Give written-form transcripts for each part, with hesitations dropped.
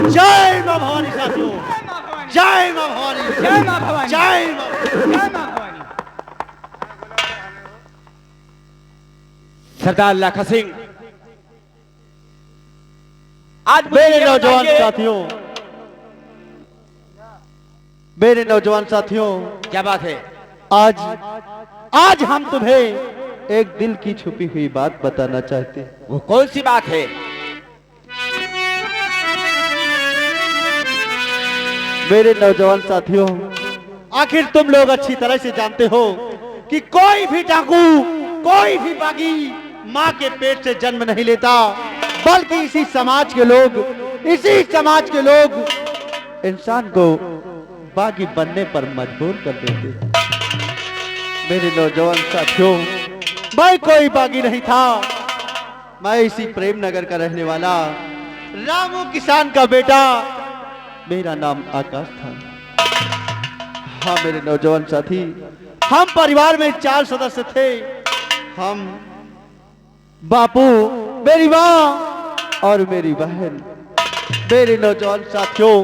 जय मां भवानी साथियों, जय मां भवानी, जय मां भवानी, जय मां जय मां भवानी। सरदार लाखा सिंह, आज मेरे नौजवान साथियों, मेरे नौजवान साथियों, क्या बात है? आज हम तुम्हें एक दिल की छुपी हुई बात बताना चाहते हैं। वो कौन सी बात है? मेरे नौजवान साथियों, आखिर तुम लोग अच्छी तरह से जानते हो कि कोई भी डाकू, कोई भी बागी माँ के पेट से जन्म नहीं लेता, बल्कि इसी समाज के लोग इंसान को बागी बनने पर मजबूर कर देते हैं। मेरे नौजवान साथियों, मैं कोई बागी नहीं था। मैं इसी प्रेम नगर का रहने वाला रामू किसान का बेटा, मेरा नाम आकाश था। हाँ मेरे नौजवान साथी, हम परिवार में 4 सदस्य थे। हम, बापू, मेरी माँ और मेरी बहन। मेरे नौजवान साथियों,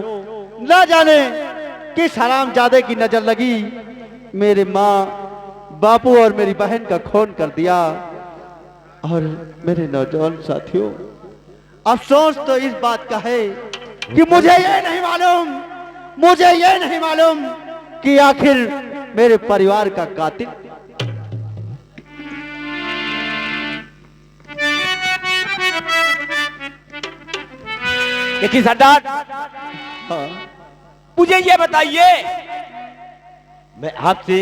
ना जाने किस हरामजादे की नजर लगी, मेरे माँ, बापू और मेरी बहन का खून कर दिया। और मेरे नौजवान साथियों, अफसोस तो इस बात का है कि मुझे ये नहीं मालूम कि आखिर मेरे परिवार का कातिल देखिए सरदार, हाँ, मुझे ये बताइए, मैं आपसे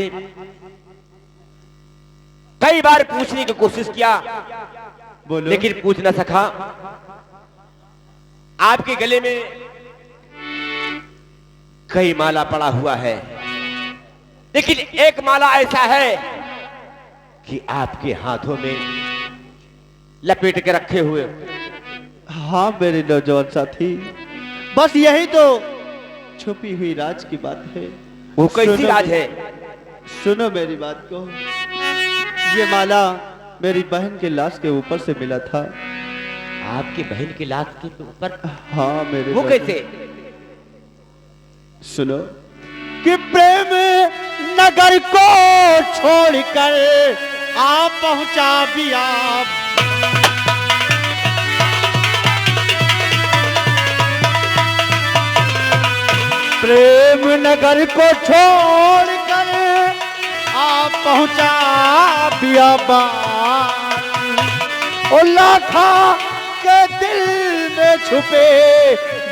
कई बार पूछने की कोशिश किया, बोलो। लेकिन पूछ न सका। आपके गले में कई माला पड़ा हुआ है, लेकिन एक माला ऐसा है कि आपके हाथों में लपेट के रखे हुए। हाँ मेरे नौजवान साथी, बस यही तो छुपी हुई राज की बात है। वो कैसी सुनो राज है? सुनो मेरी बात को। ये माला मेरी बहन के लाश के ऊपर से मिला था। आपकी बहन की लाश के ऊपर? हाँ मेरे वो बहन। कैसे? सुनो कि प्रेम नगर को छोड़कर आ पहुंचा बिया, प्रेम नगर को छोड़कर आ पहुंचा बियाबान। ओ लाखा के दिल में छुपे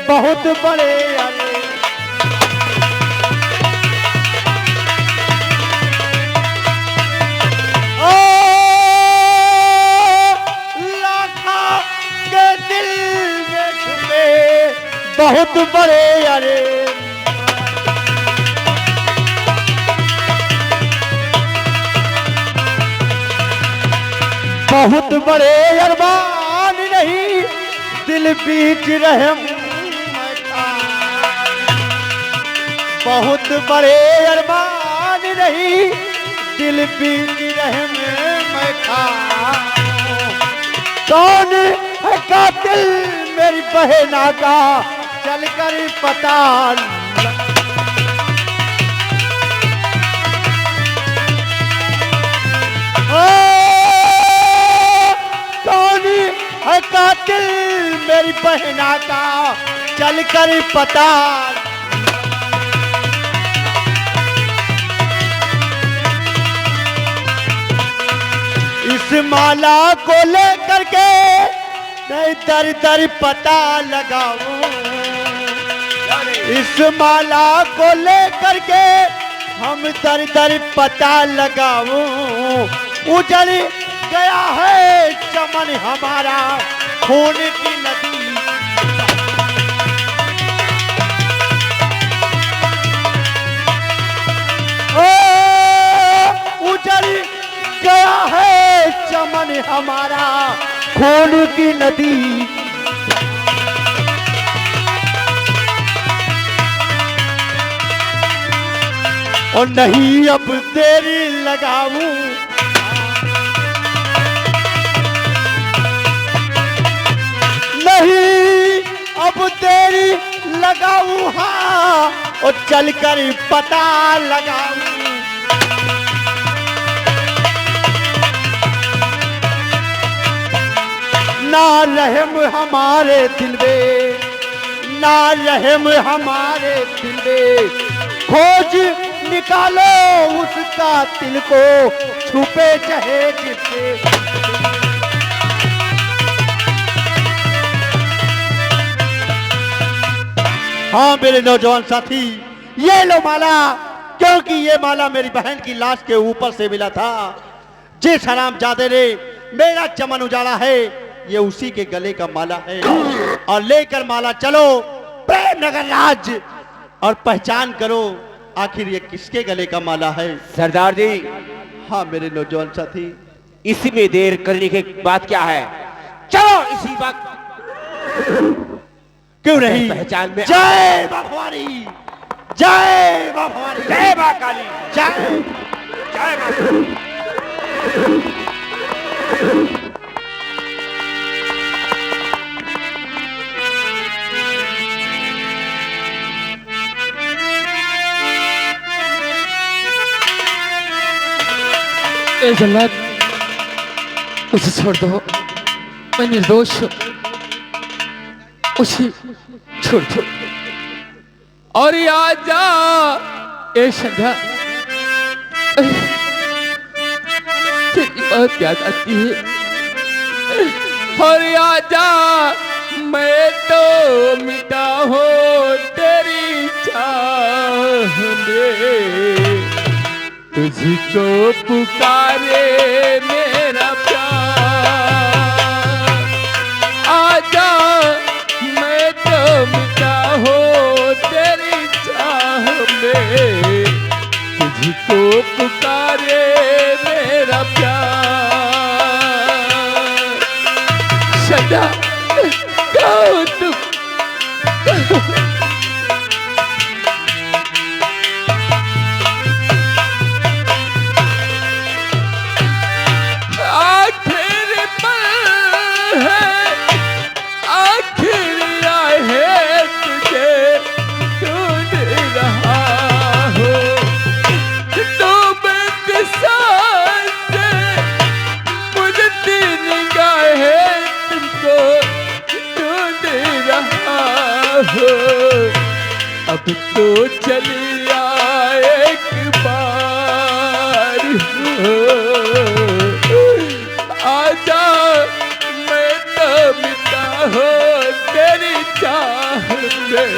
बहुत बड़े अरे, ओ लाखा के दिल में छुपे बहुत बड़े अरे, बहुत बड़े अरमान नहीं दिल बीच रहम में था, बहुत बड़े अरमान नहीं दिल बीच रहम में था। कौन है कातिल मेरी बहना का, चलकर पता है कातिल मेरी बहना का, चलकर पता। इस माला को लेकर के मैं दर दर पता लगाऊं, इस माला को लेकर के हम दर दर पता लगाऊं। उजड़ गया है चमन हमारा, खून की नदी। ओ उजड़ गया है चमन हमारा, खून की नदी। और नहीं अब देरी लगाऊं, वहां और चलकर पता लगाऊं। ना रहम हमारे दिल में, ना रहम हमारे दिल में, खोज निकालो उसका दिल को छुपे चाहे जिससे। हाँ मेरे नौजवान साथी, ये लो माला, क्योंकि ये माला मेरी बहन की लाश के ऊपर से मिला था। जिस हरामजादे ने मेरा चमन उजाड़ा है, ये उसी के गले का माला है। और लेकर माला चलो प्रेम नगर राज और पहचान करो आखिर ये किसके गले का माला है। सरदार जी, हाँ मेरे नौजवान साथी, इसी में देर करने की बात क्या है? चलो इसी वक्त। क्यों नहीं? पहचान में जय भवानी, जय भवानी, जय मां काली, जय जय मां। ए जल्लाद, उसे छोड़ दो, मैं निर्दोष हूं, उसे छोड़ दो। और ये आजा ए संध्या, तेरी बात याद आती है। और ये आजा, मैं तो मिटा हूं तेरी चाह में, तुझको पुकारे मेरा प्यार। आजा, मैं तो मिटा हूँ तेरी चाह में, तुझको पुकारे मेरा प्यार। सदा कहो तुम, अब तो चलिया एक बार हो। आजा, मैं तो मिटा हूँ तेरी चाह में,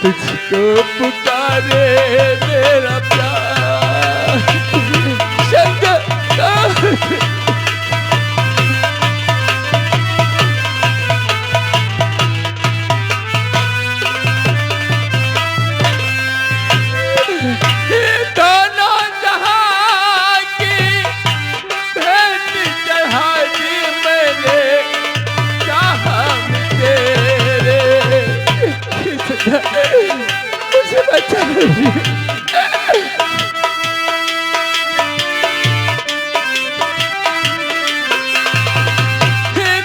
तुझको पुकारे मेरा प्यार। शंकर मुझे बचा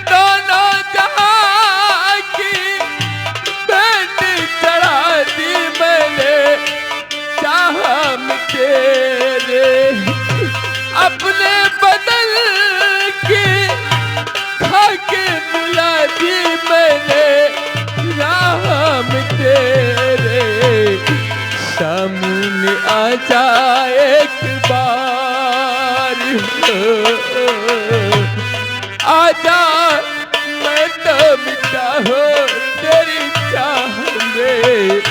दोनों जहां की भेंट चढ़ा दी मैंने, चाह में तेरे अपने बदल के खाके बुला दी मैंने, राह में तेरे सामने आ जा एक बार हो। आजा, मैं तो मिटा हूँ तेरी चाह में,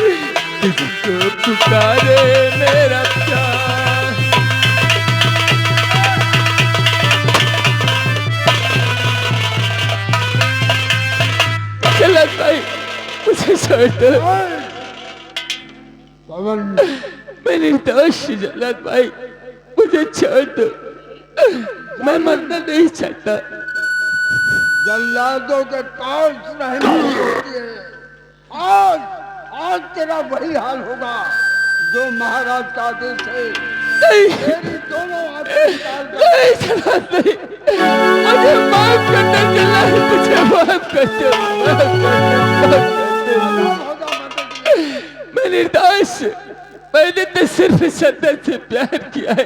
तुझको पुकारे मेरा प्यार। चला भाई, मुझे छोड़ दो। मैं निर्दोष जल्लाद भाई, मुझे छोड़ दो, मैं मरना नहीं चाहता। जल्लादों के कान रहने होती है। आज आज तेरा वही हाल होगा जो महाराज का आदेश है। नहीं, तेरी दोनों आंखें निकाल कर नहीं जल्लाद नहीं, मुझे माफ कर दो जल्लाद, मुझे माफ कर दो, माफ कर दो, माफ कर दो। हो जा मदद सिर्फ सदर से प्यार किया है।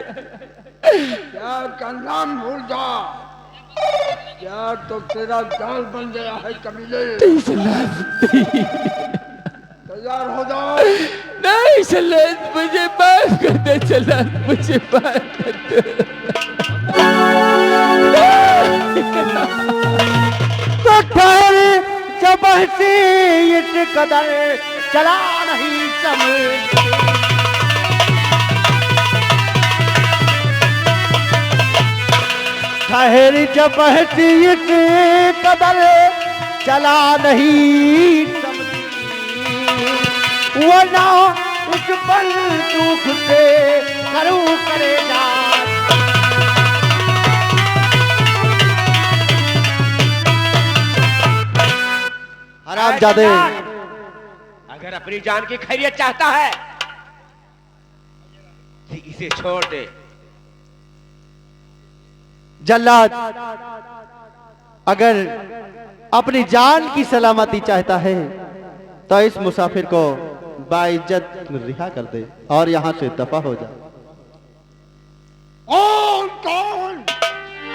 प्यार का नाम भूल जा। प्यार तो तेरा जाल बन गया है कमीले। तैयार हो जाओ। नहीं सल्लत, मुझे माफ कर दे सल्लत, मुझे माफ कर दे। तो ठहर जब हंसी इस कदर चला नहीं समझ। ठहर जब हंसी इस कदर चला नहीं समझी, वरना इस पल दुख से करूं करेगा। हरामजादे, अगर अपनी जान की खैरियत चाहता है तो इसे छोड़ दे। जल्लाद अगर अपनी जान की सलामती चाहता है तो इस मुसाफिर को बाइज्जत रिहा कर दे और यहां से दफा हो जा। और कौन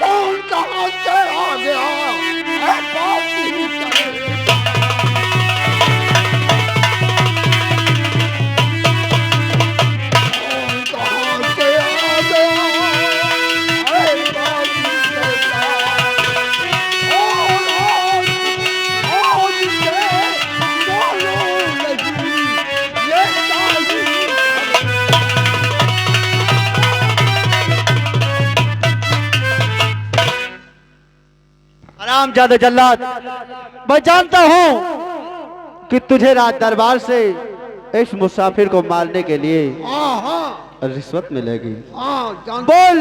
कौन कहां से आ गया? बात नहीं करे। हरामजादे जल्लाद, मैं जानता हूं कि तुझे राज दरबार से इस मुसाफिर को मारने के लिए हाँ रिश्वत मिलेगी। हाँ जान। बोल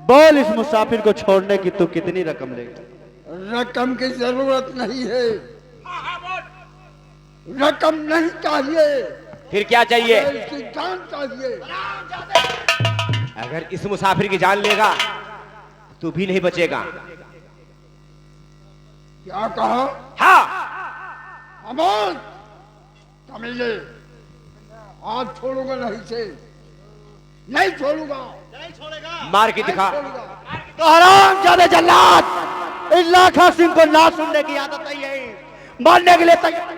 बोल, इस मुसाफिर को छोड़ने की तू कितनी रकम लेगा? रकम की जरूरत नहीं है। रकम नहीं चाहिए। फिर क्या चाहिए? इसकी जान चाहिए। अगर इस मुसाफिर की जान लेगा तू भी नहीं बचेगा। क्या कहा? हाँ, अमोल कमीले, आज छोड़ूंगा नहीं से, नहीं छोड़ूंगा। मार के दिखा। तो हरामजादे जल्लाद, इस लाखा सिंह को ना सुनने की आदत नहीं है, मारने के लिए तैयार।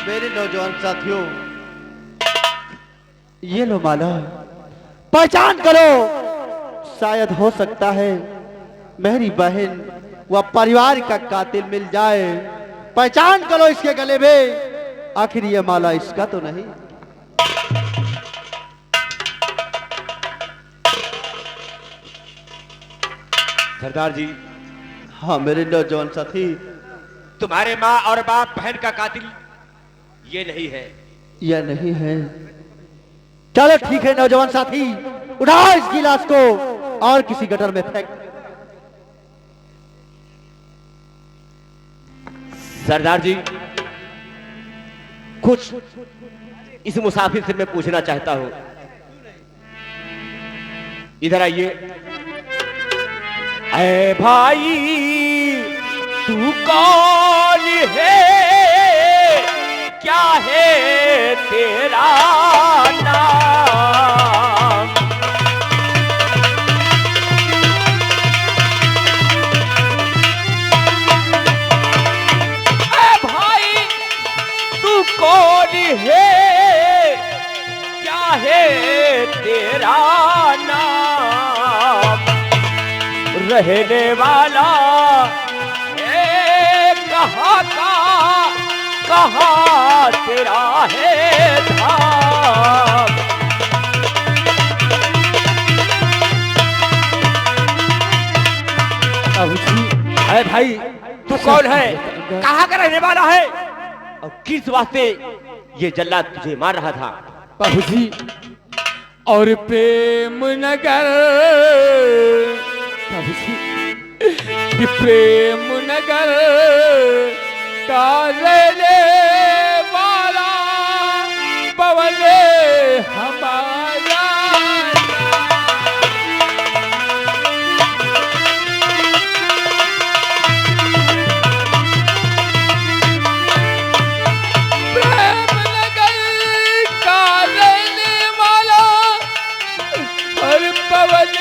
मेरे नौजवान साथियों, ये लो माला, पहचान करो। शायद हो सकता है मेरी बहन व परिवार का कातिल मिल जाए। पहचान करो इसके गले में, आखिर ये माला इसका तो नहीं। सरदार जी, हाँ मेरे नौजवान साथी, तुम्हारे माँ और बाप बहन का कातिल ये नहीं है। यह नहीं है। चलो ठीक है नौजवान साथी, उठाओ इस गिलास को और किसी गटर में फेंक। सरदार जी, कुछ इस मुसाफिर से मैं पूछना चाहता हूं। इधर आइए। ऐ भाई, तू कौन है, क्या है तेरा नाम? ऐ भाई, तू कौन है, क्या है तेरा नाम? रहने वाला है कहाँ का, कहाँ तेरा है धाम? अरे भाई, तू कौन है, कहाँ का रहने वाला है और किस वास्ते ये जल्लाद तुझे मार रहा था? बाबूजी, और प्रेम नगर, बाबूजी, ये प्रेम नगर करने वाला पवन हमारा। प्रेम नगर का रहने वाला और पवन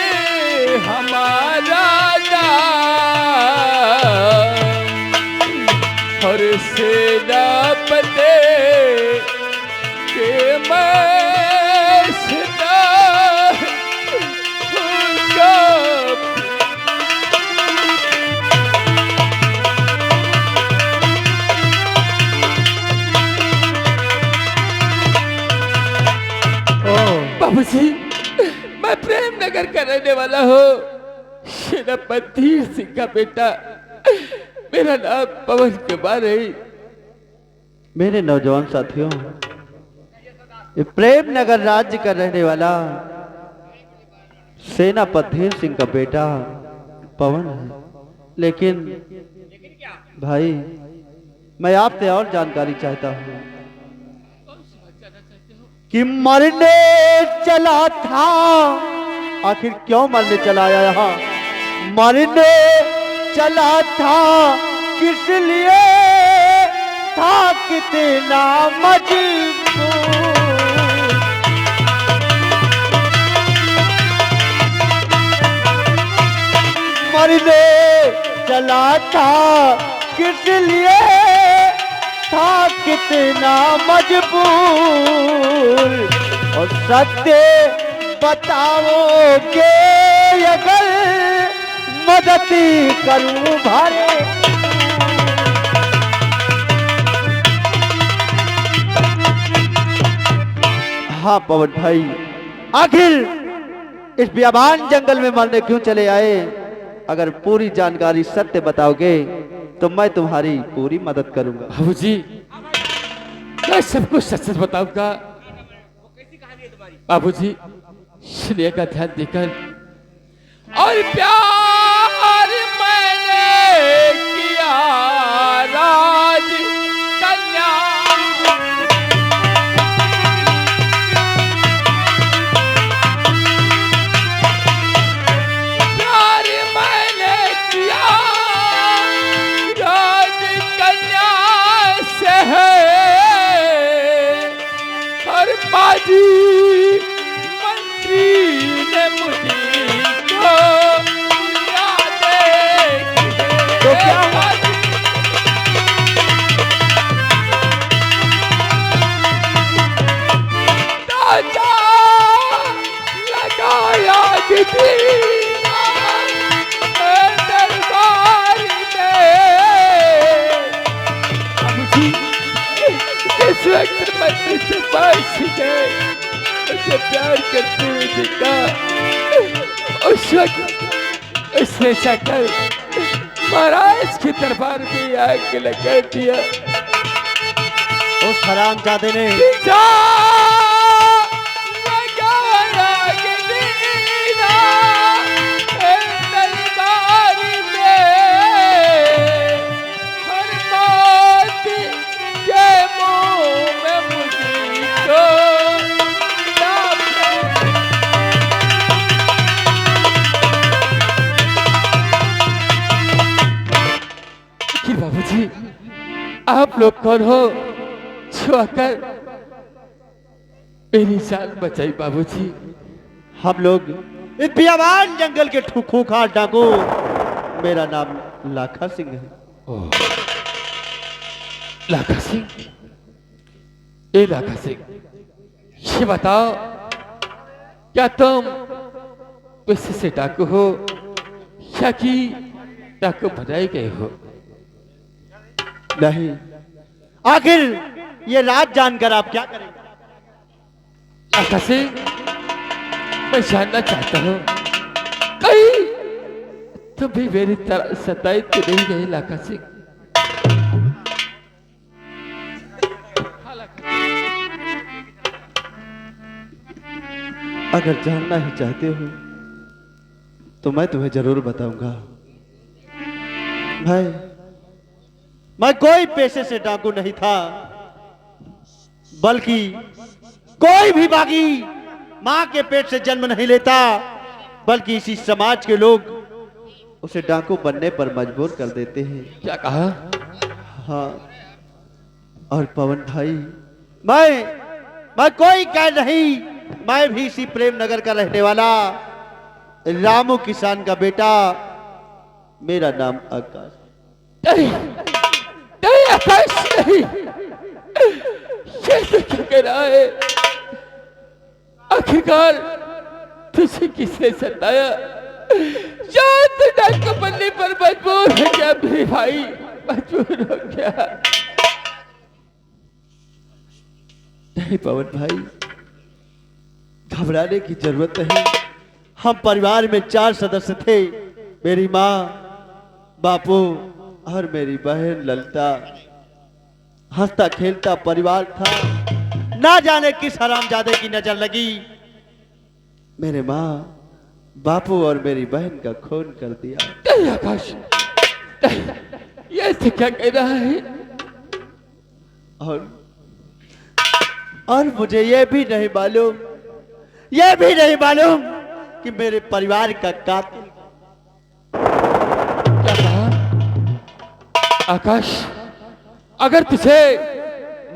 हमारा और सेनापति के मस्ता उनका। बाबूजी, मैं प्रेम नगर का रहने वाला हूँ, सेनापति सिंह का बेटा। मेरा नाम पवन कुमार है। मेरे नौजवान साथियों, ये प्रेम नगर राज्य का रहने वाला सेनापति सिंह का बेटा पवन है। लेकिन भाई, मैं आपसे और जानकारी चाहता हूँ कि मरने चला था, आखिर क्यों मरने चला आया यहाँ? मरने चला था किस लिए था, कितना मजबूर। मरने चला था किस लिए था, कितना मजबूर। और सत्य बताओगे अगर मदद करूं भारे। हाँ पवन भाई, आखिर इस बियाबान जंगल में मरने क्यों चले आए? अगर पूरी जानकारी सत्य बताओगे तो मैं तुम्हारी पूरी मदद करूंगा। बाबूजी, मैं सब कुछ सच सच बताऊंगा। बाबूजी, सुनिएगा ध्यान देकर। और प्यार मैंने किया राज कन्या, प्यार मैंने किया राज कन्या से है। और बाजी मंत्री ने मुझे तो क्या हुआ? लगाया दरबार में। इस वक्त मंत्री से पास गए, मुझे प्यार करते हुए देखा। उस वक्त उसने जाकर महाराज के दरबार में आग लगा दिया। उस हरामजादे ने दरबार में हर बात के मुंह में मुझको बाबूजी, आप लोग कौन हो जो आकर मेरी जान बचाई? बाबूजी, हम लोग इस बियाबान जंगल के खूंखार डाकू, मेरा नाम लाखा सिंह है। लाखा सिंह? ए लाखा सिंह, ये बताओ, क्या तुम पैसे से डाकू हो या कि डाकू बनाए गए हो? नहीं, आखिर ये राज जानकर आप क्या करेंगे? लाखा सिंह, मैं जानना चाहता हूँ, कहीं तुम भी मेरी तरह सताई तो नहीं गई लाखा सिंह? अगर जानना ही चाहते हो तो मैं तुम्हें जरूर बताऊंगा। भाई, मैं कोई पेशे से डाकू नहीं था, बल्कि कोई भी बागी मां के पेट से जन्म नहीं लेता, बल्कि इसी समाज के लोग उसे डाकू बनने पर मजबूर कर देते हैं। क्या कहा? हाँ, और पवन भाई, मैं कोई कैद नहीं, मैं भी इसी प्रेम नगर का रहने वाला रामू किसान का बेटा, मेरा नाम आकाश। नहीं नहीं आकाश नहीं, ये तो क्या कह रहा है? आखिरकार तुझे किसने सताया? या तू डाकू बनने पर मजबूर हो गया मेरे भाई, मजबूर हो गया? नहीं पवन भाई, घबराने की जरूरत नहीं। हम परिवार में 4 सदस्य थे, मेरी माँ, बापू और मेरी बहन ललिता। हंसता खेलता परिवार था, ना जाने किस हरामजादे की नजर लगी, मेरे माँ, बापू और मेरी बहन का खून कर दिया। नहीं आकाश, ये तो क्या कह रहा है? और मुझे ये भी नहीं मालूम कि मेरे परिवार का कातिल। क्या कहा? आकाश, अगर तुझे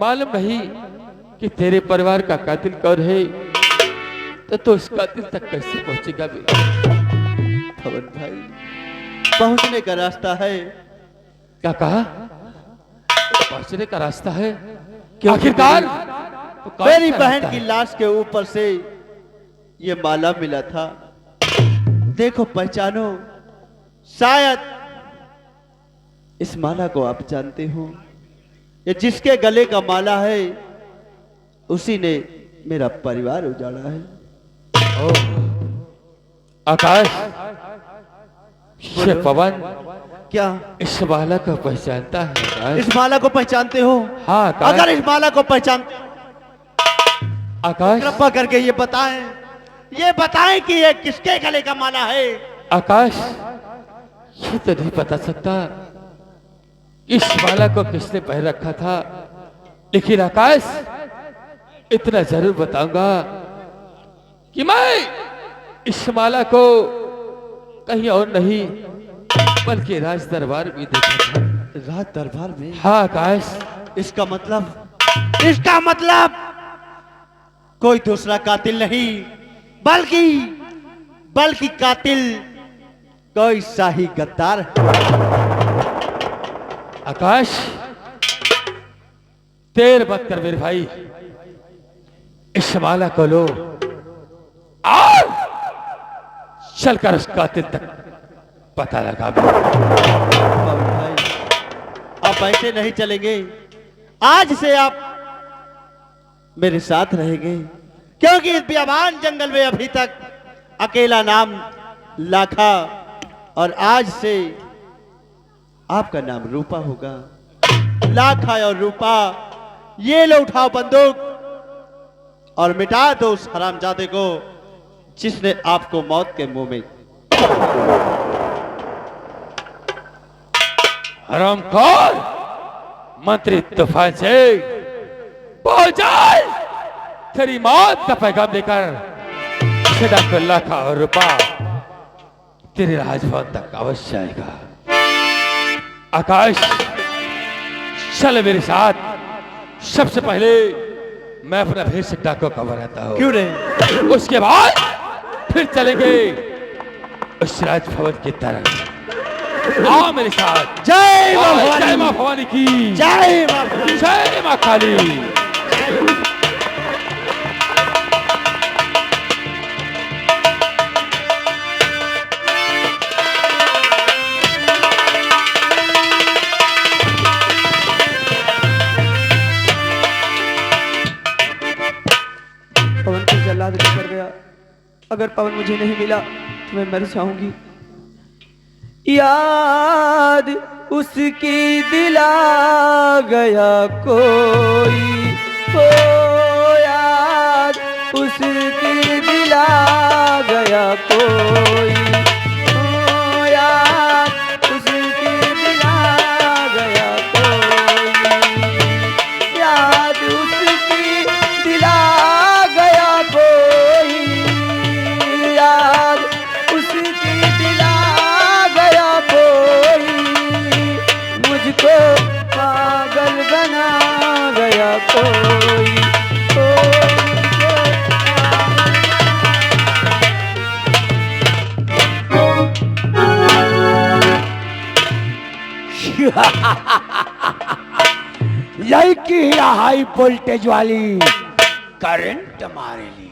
मालूम नहीं कि तेरे परिवार का कातिल कौन है, तो उस कातिल तक कैसे पहुंचेगा बेटा? पवन भाई, पहुंचने का रास्ता है। क्या कहा? पहुंचने का रास्ता है? आखिरकार तो कौन मेरी सा बहन रास्ता की है? लाश के ऊपर से ये माला मिला था, देखो पहचानो, शायद इस माला को आप जानते हो। ये जिसके गले का माला है, उसी ने मेरा परिवार उजाड़ा है। आकाश, ये पवन क्या इस माला को पहचानता है? आकाश, इस माला को पहचानते हो? हाँ आकाश। अगर इस माला को पहचान, आकाश, कृपा करके ये बताएं कि ये किसके गले का माला है। आकाश, ये तो नहीं बता सकता इस माला को किसने पहन रखा था, लेकिन आकाश, इतना जरूर बताऊंगा कि मैं इस माला को कहीं और नहीं बल्कि राज दरबार में देखा था। राज दरबार में? हाँ आकाश। इसका मतलब कोई दूसरा कातिल नहीं, बल्कि कातिल कोई शाही गद्दार है। आकाश, देर मत कर मेरे भाई, इस माला को लो और चलकर उस कातिल तक पता लगा। बाबू भाई, आप ऐसे नहीं चलेंगे, आज से आप मेरे साथ रहेंगे, क्योंकि इस बियाबान जंगल में अभी तक अकेला नाम लाखा, और आज से आपका नाम रूपा होगा। लाखा और रूपा, ये लो, उठाओ बंदूक और मिटा दो उस हरामजादे को जिसने आपको मौत के मुंह में। हरामखोर मंत्री तूफान से पहुंच जाए, तेरी मौत का पैगाम लेकर सिद्धार्थ लाखा और रूपा तेरे राजभवन तक अवश्य आएगा। आकाश, चल मेरे साथ। सबसे पहले मैं अपना भेष से डाको का बनाता हूँ। क्यों नहीं? उसके बाद फिर चलेंगे उस राजभवन की तरफ। आओ मेरे साथ। जय मां जय भवानी, मां भवानी की जय मां भवानी। जय मां काली। पवन को जल्लाद लेकर गया, अगर पवन मुझे नहीं मिला तो मैं मर जाऊंगी। याद उसकी दिला गया कोई, हो याद उसकी दिला गया कोई, हो याद उसकी दिला गया कोई। यही की हाई वोल्टेज वाली करंट मारेली।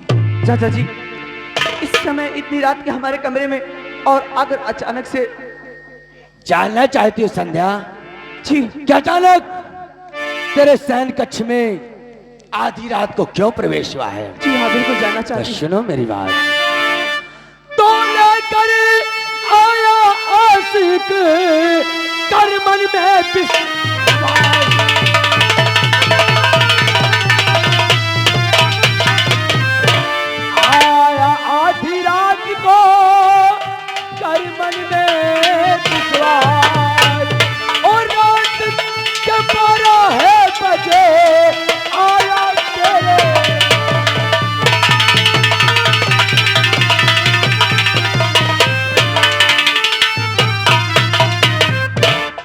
चाचा जी, इस समय इतनी रात के हमारे कमरे में और आकर अचानक से। जानना चाहती हो संध्या? जी। क्या अचानक तेरे शयन कक्ष में आधी रात को क्यों प्रवेश हुआ है? जी हाँ, बिल्कुल जानना तो चाहती हूँ। सुनो मेरी बात। तो लेकर आया आशिक कर मन में विश्वास, आया आधी रात को कर मन में विश्वास, और रात के 12 बजे आया तेरे।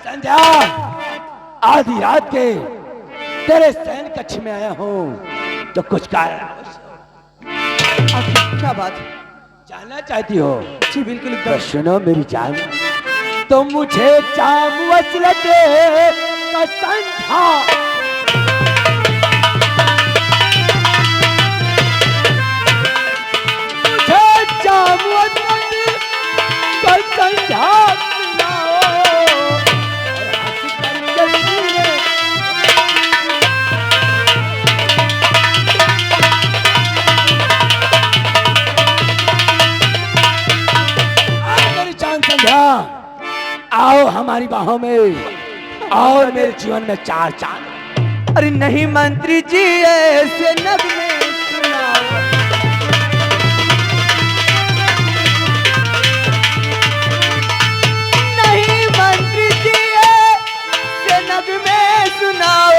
संध्या, आधी रात के तेरे शयन कक्ष में आया हूँ तो कुछ कारण आखिर क्या बात है? जानना चाहती हो? जी बिल्कुल तो एकदम। सुनो मेरी जान, तो मुझे जाम वसलते का संध्या, मुझे जाम वसलते का संध्या सुनाओ, और हंस करके सीने मेरी जान संध्या, आओ हमारी बाहों में और मेरे जीवन में 4 चांद। अरे नहीं मंत्री जी, ऐसे नगमे सुनाओ। नहीं मंत्री जी, ऐसे नगमे सुनाओ।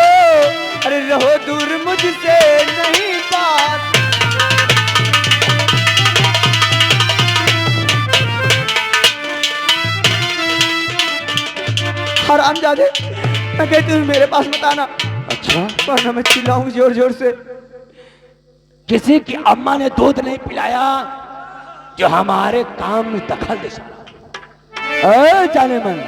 अरे रहो दूर मुझसे, नहीं बात। हरामजादे, मैं कहती हूँ मेरे पास मत आना, अच्छा, वरना मैं चिल्लाऊंगी जोर जोर से। किसी की अम्मा ने दूध नहीं पिलाया जो हमारे काम में दखल दे सका। अरे जाने मन,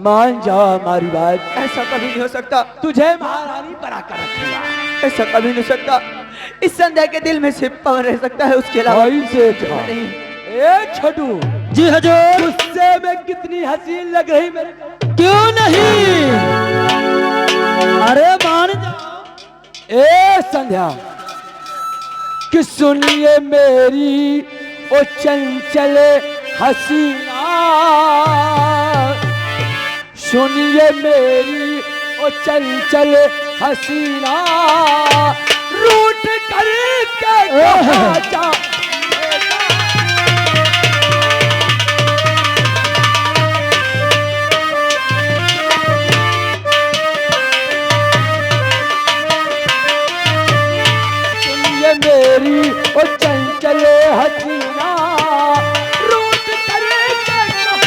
मान जाओ हमारी बात। ऐसा कभी नहीं हो सकता। तुझे महारानी बनाकर रखूंगा। ऐसा कभी नहीं हो सकता। इस संध्या के दिल में सिर्फ पवन रह सकता है, उसके अलावा भाई से कहा। नहीं। ए छोटू, जी हजूर। गुस्से में कितनी हसीन लग रही मेरे को। क्यों नहीं? अरे मान जाओ। ए संध्या, कि सुनिए मेरी ओ चंचल हसीना, सुनिए मेरी ओ चंचल हसीना, रूठ कर के कहा जा। सुनिए मेरी ओ चंचल हसीना, रूठ कर के कहा।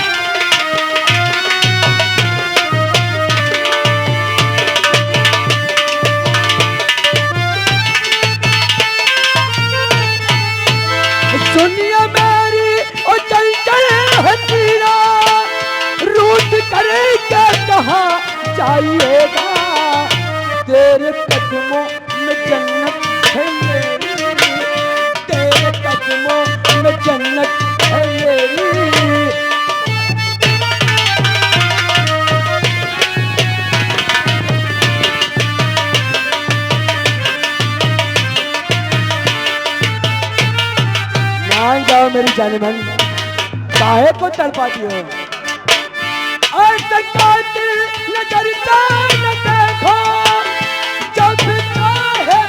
सुनिए मेरी ओ चंचल हसीना, रूठ कर के कहा जाइएगा, तेरे कदमों में जन्नत है मेरी, तेरे कदमों में जन्नत है मेरी। मान जाओ मेरी जाने मन, काहे को तड़पाती हो? ऐसा कातिल न करता न देखो, जब चाहे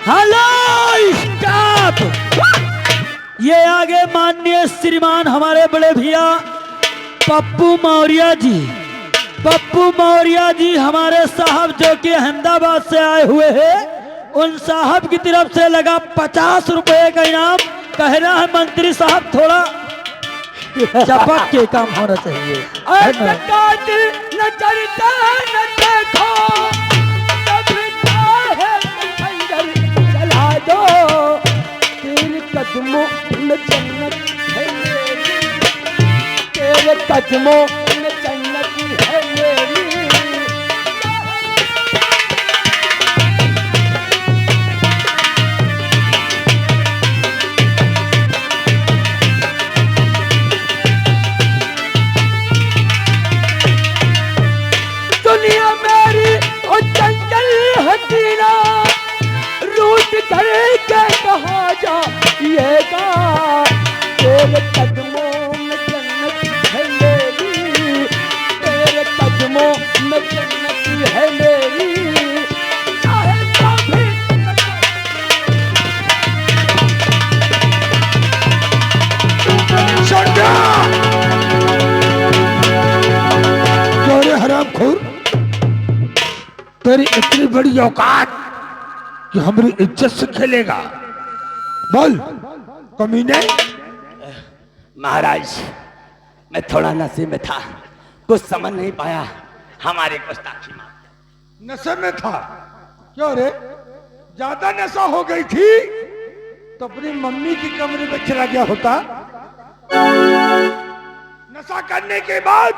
हेलो स्टॉप। ये आगे माननीय श्रीमान हमारे बड़े भैया पप्पू मौर्य जी, पप्पू मौर्य जी हमारे साहब जो कि अहमदाबाद से आए हुए हैं, उन साहब की तरफ से लगा 50 रुपए का इनाम। कह रहा है मंत्री साहब थोड़ा चपक के काम होना चाहिए। ऐसा कातिल न करता न देखो, जब चाहे खंजर चला दो, तेरे कदमों में जन्नत है मेरी। दुनिया मेरी और जंगल हसीना, रूठ करके कहा जाएगा तेरे कदमों में जन्नत है मेरी, तेरे कदमों में जन्नत है मेरी। चाहे जो भी हरामखोर, तेरी इतनी बड़ी औकात कि हमारी इज्जत से खेलेगा। बोल कमीने। महाराज, मैं थोड़ा नशे में था, कुछ समझ नहीं पाया, हमारे गुस्ताखी माफ। नशे में था? क्यों रे, ज्यादा नशा हो गई थी तो अपनी मम्मी की कमरे में चला गया होता। नशा करने के बाद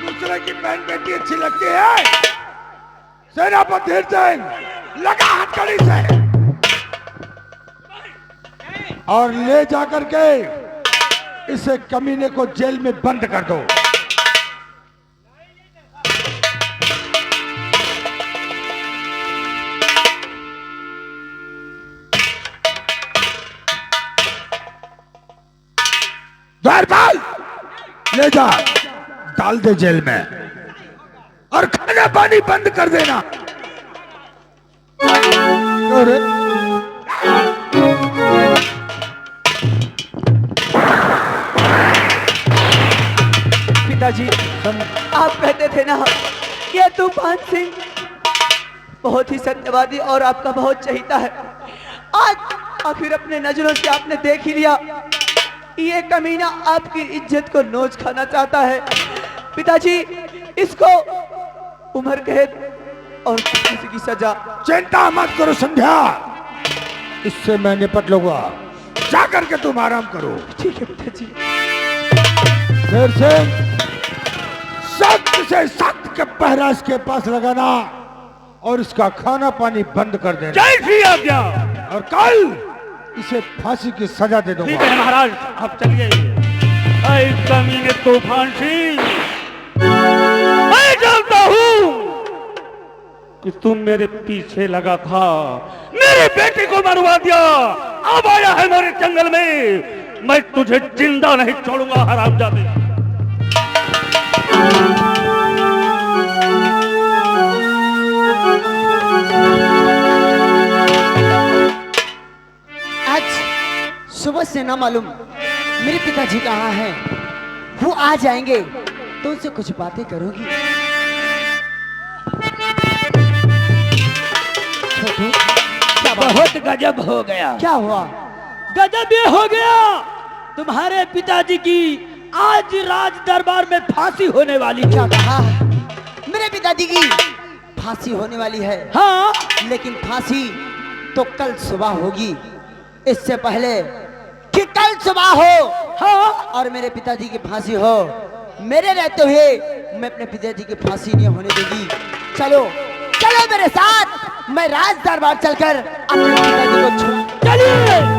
दूसरे की बहन बेटी अच्छी लगती है? सेनापति हिरसेन, लगा हथकड़ी से और ले जाकर के इसे कमीने को जेल में बंद कर दो। द्वारपाल, ले जा, डाल दे जेल में और खाना पानी बंद कर देना। अरे पिताजी, आप कहते थे ना कि ये तूफान सिंह बहुत ही सत्यवादी और आपका बहुत चहीता है। आज आखिर अपने नजरों से आपने देख ही लिया, ये कमीना आपकी इज्जत को नोच खाना चाहता है। पिताजी, इसको उम्र कैद और फांसी की सजा। चिंता मत करो संध्या, इससे मैं निपट लूंगा। जाकर के तुम आराम करो। ठीक है पिताजी। फिर से सख्त के पहरा इसके पास लगाना और इसका खाना पानी बंद कर देना। जय आज्ञा। और कल इसे फांसी की सजा दे दूंगा। ठीक है महाराज, आप चलिए। कमीने तूफान सिंह, मैं जानता हूँ कि तुम मेरे पीछे लगा था, मेरे बेटे को मरवा दिया, अब आया है मेरे जंगल में, मैं तुझे जिंदा नहीं छोड़ूंगा हरामजादे। आज सुबह से ना मालूम मेरे पिताजी कहाँ हैं। वो आ जाएंगे तो उनसे कुछ बातें करोगी। छोटू, क्या बहुत गजब हो गया। क्या हुआ? गजब ये हो गया, तुम्हारे पिताजी की आज राज दरबार में फांसी होने वाली है। क्या कहा? मेरे पिताजी की फांसी होने वाली है? हाँ, लेकिन फांसी तो कल सुबह होगी, इससे पहले कि कल सुबह हो हाँ, और मेरे पिताजी की फांसी हो, मेरे रहते हुए मैं अपने पिताजी की फांसी नहीं होने दूंगी। चलो चलो मेरे साथ, मैं राज दरबार चलकर अपने पिताजी को छुड़ा। चलिए।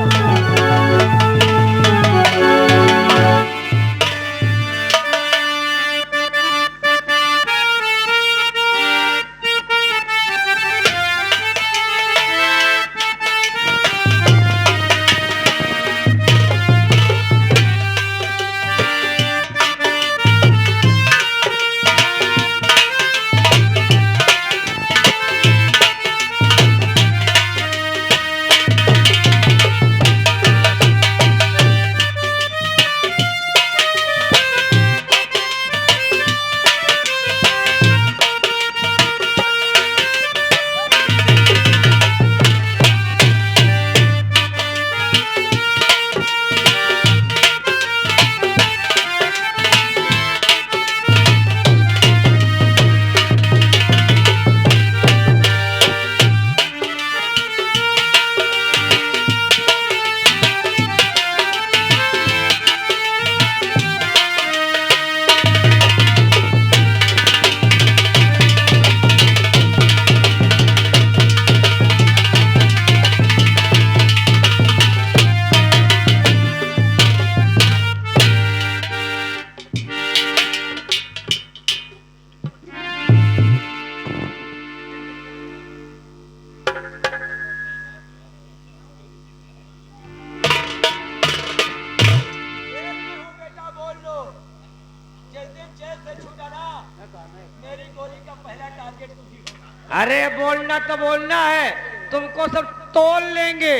अरे बोलना तो बोलना है, तुमको सब तोल लेंगे।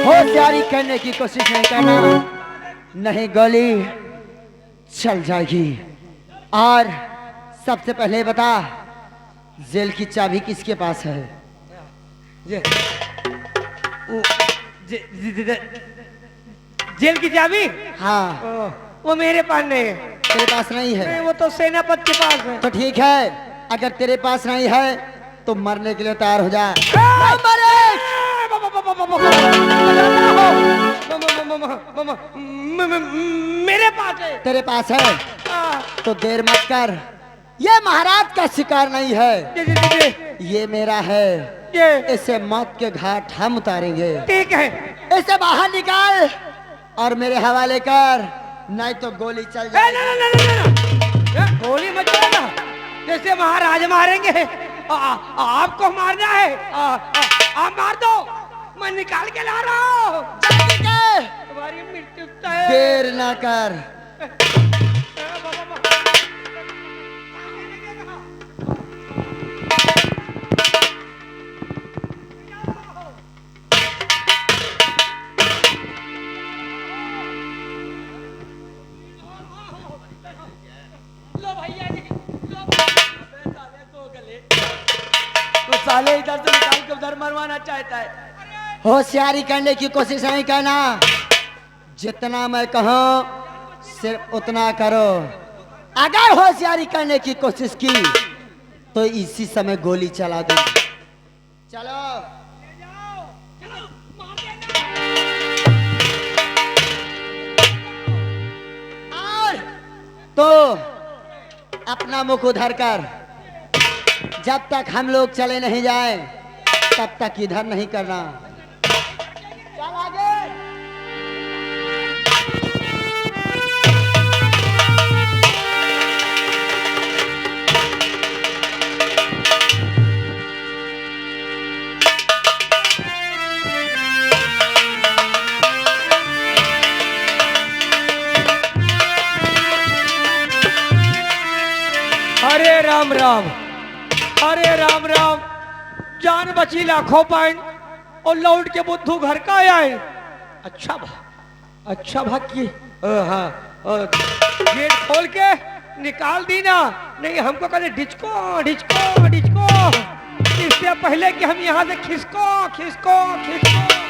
होशियारी करने की कोशिश नहीं करना, नहीं गोली चल जाएगी। और सबसे पहले बता, जेल की चाबी किसके पास है? जेल की चाबी? हाँ, वो मेरे पास नहीं है। तेरे पास नहीं है? नहीं, वो तो सेनापति के पास है। तो ठीक है, अगर तेरे पास नहीं है तो मरने के लिए तैयार हो जा। नहीं मरे! मेरे पास है। तेरे पास है तो देर मत कर, ये महाराज का शिकार नहीं है, ये मेरा है। इसे मौत के घाट हम उतारेंगे। ठीक है, इसे बाहर निकाल और मेरे हवाले कर, नहीं तो गोली चल जाए। गोली मत चलाना, जैसे महाराज मारेंगे आपको मारना है। आप मार दो, मैं निकाल के ला रहा हूँ। जल्दी कर, तुम्हारी मृत्यु तय है। देर ना कर। तो साले इधर से निकाल के उधर मरवाना चाहता है। होशियारी करने की कोशिश नहीं करना, जितना मैं कहूं सिर्फ उतना करो। अगर होशियारी करने की कोशिश की तो इसी समय गोली चला दूं। चलो और तो अपना मुख उधर कर, जब तक हम लोग चले नहीं जाए तब तक इधर नहीं करना। चल आगे। हरे राम राम, हरे राम राम। जान बची लाखों पॉइंट और लौट के बुद्धू घर का आया है। अच्छा भाग की। हाँ, गेट खोल के निकाल दी ना, नहीं हमको कहते डिचको डिचको डिचको, इससे पहले कि हम यहाँ से खिसको खिसको खिसको।